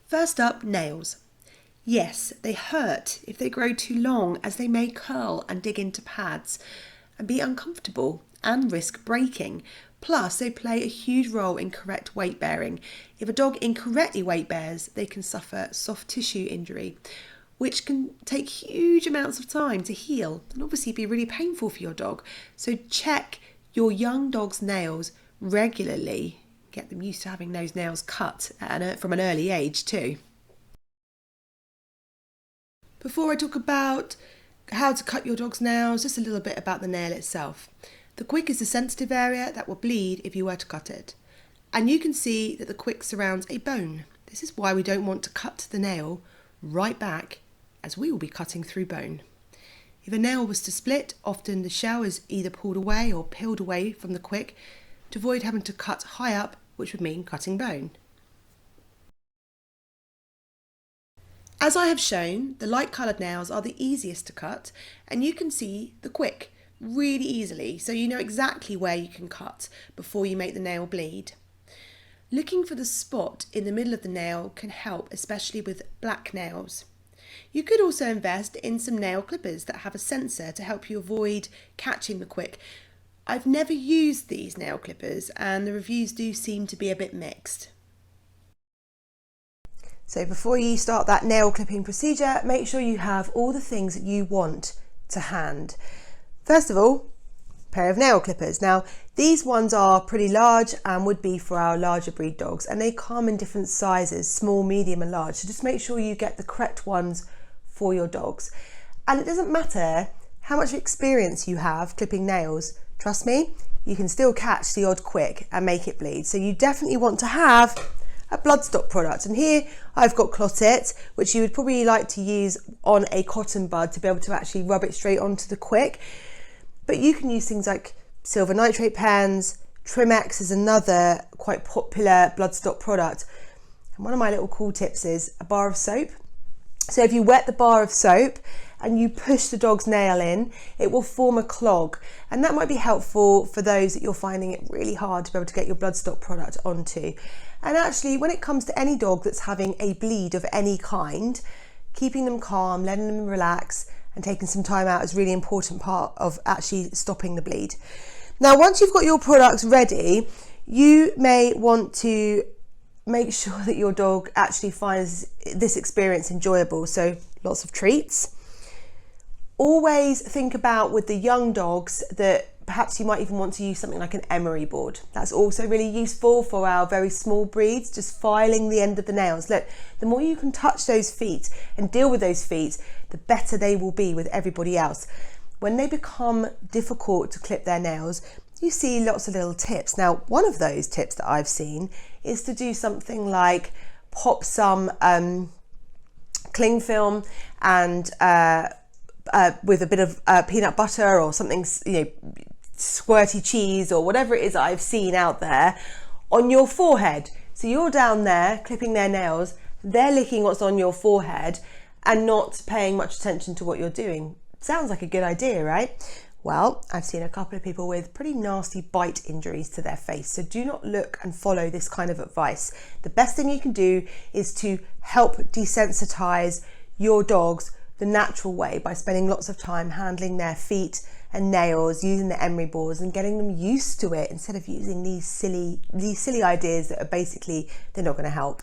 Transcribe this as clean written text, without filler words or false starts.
First up, nails. Yes, they hurt if they grow too long, as they may curl and dig into pads and be uncomfortable and risk breaking. Plus, they play a huge role in correct weight bearing. If a dog incorrectly weight bears, they can suffer soft tissue injury, which can take huge amounts of time to heal and obviously be really painful for your dog. So check your young dog's nails regularly. Get them used to having those nails cut from an early age too. Before I talk about how to cut your dog's nails, just a little bit about the nail itself. The quick is a sensitive area that will bleed if you were to cut it. And you can see that the quick surrounds a bone. This is why we don't want to cut the nail right back, as we will be cutting through bone. If a nail was to split, often the shell is either pulled away or peeled away from the quick to avoid having to cut high up, which would mean cutting bone. As I have shown, the light coloured nails are the easiest to cut, and you can see the quick really easily, so you know exactly where you can cut before you make the nail bleed. Looking for the spot in the middle of the nail can help, especially with black nails. You could also invest in some nail clippers that have a sensor to help you avoid catching the quick. I've never used these nail clippers and the reviews do seem to be a bit mixed. So before you start that nail clipping procedure, make sure you have all the things that you want to hand. First of all, a pair of nail clippers. Now, these ones are pretty large and would be for our larger breed dogs, and they come in different sizes, small, medium and large. So just make sure you get the correct ones for your dogs. And it doesn't matter how much experience you have clipping nails. Trust me, you can still catch the odd quick and make it bleed. So you definitely want to have a bloodstop product, and here I've got Clot-It, which you would probably like to use on a cotton bud to be able to actually rub it straight onto the quick. But you can use things like silver nitrate pens. Trim-X is another quite popular bloodstop product. And one of my little cool tips is a bar of soap. So if you wet the bar of soap and you push the dog's nail in, it will form a clog, and that might be helpful for those that you're finding it really hard to be able to get your bloodstop product onto. And actually, when it comes to any dog that's having a bleed of any kind, keeping them calm, letting them relax and taking some time out is a really important part of actually stopping the bleed. Now, once you've got your products ready, you may want to make sure that your dog actually finds this experience enjoyable. So lots of treats. Always think about with the young dogs that perhaps you might even want to use something like an emery board. That's also really useful for our very small breeds, just filing the end of the nails. Look, the more you can touch those feet and deal with those feet, the better they will be with everybody else. When they become difficult to clip their nails, you see lots of little tips. Now, one of those tips that I've seen is to do something like pop some cling film and with a bit of peanut butter or something, squirty cheese or whatever it is I've seen out there on your forehead. So you're down there clipping their nails, they're licking what's on your forehead and not paying much attention to what you're doing. Sounds like a good idea, right? Well, I've seen a couple of people with pretty nasty bite injuries to their face, so do not look and follow this kind of advice. The best thing you can do is to help desensitize your dogs the natural way by spending lots of time handling their feet and nails, using the emery boards and getting them used to it instead of using these silly ideas that are basically, they're not going to help.